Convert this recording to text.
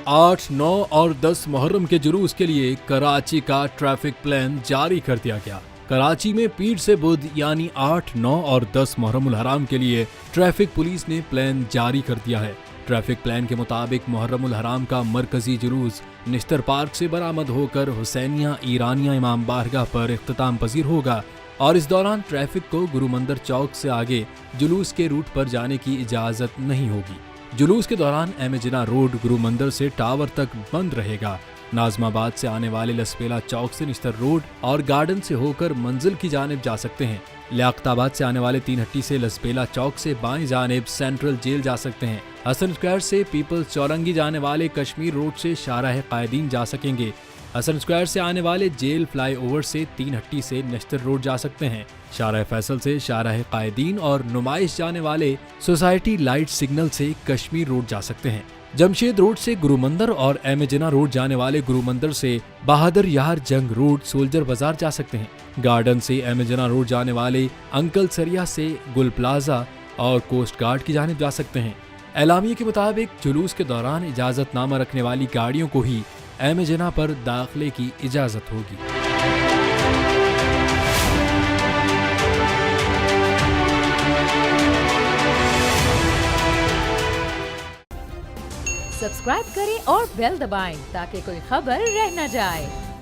8, 9 और 10 मुहर्रम के जुलूस के लिए कराची का ट्रैफिक प्लान जारी कर दिया गया। कराची में पीर से बुध यानी 8, 9 और 10 मुहर्रम हराम के लिए ट्रैफिक पुलिस ने प्लान जारी कर दिया है। ट्रैफिक प्लान के मुताबिक मुहर्रम हराम का मरकजी जुलूस निश्तर पार्क से बरामद होकर हुसैनिया ईरानिया इमाम बारगाह पर इख्तिताम पजीर होगा और इस दौरान ट्रैफिक को गुरु मंदिर चौक से आगे जुलूस के रूट पर जाने की इजाजत नहीं होगी। जुलूस के दौरान एम जिना रोड गुरु मंदिर से टावर तक बंद रहेगा। नाजमाबाद से आने वाले लसपेला चौक से निश्तर रोड और गार्डन से होकर मंजिल की जानिब जा सकते हैं। लियाकताबाद से आने वाले 3 हट्टी से लसपेला चौक से बाएं जानिब सेंट्रल जेल जा सकते हैं। हसन स्क्वायर से पीपल्स चौरंगी जाने वाले कश्मीर रोड से शाहराह कायदीन जा सकेंगे। हसन स्क्वायर से आने वाले जेल फ्लाई ओवर से 3 हट्टी से नश्तर रोड जा सकते हैं। शाहराह फैसल से शाहराह कायदीन और नुमाइश जाने वाले सोसाइटी लाइट सिग्नल से कश्मीर रोड जा सकते हैं। जमशेद रोड से गुरु मंदिर और एम जिना रोड जाने वाले गुरु मंदिर से बहादुर यार जंग रोड सोल्जर बाजार जा सकते हैं। गार्डन से एम जिना रोड जाने वाले अंकल सरिया से गुल प्लाजा और कोस्ट गार्ड की जानिब जा सकते हैं। एलामिया के मुताबिक जुलूस के दौरान इजाजतनामा रखने वाली गाड़ियों को ही एम जिना पर दाखिले की इजाजत होगी। सब्सक्राइब करें और बेल दबाएं ताकि कोई खबर रह न जाए।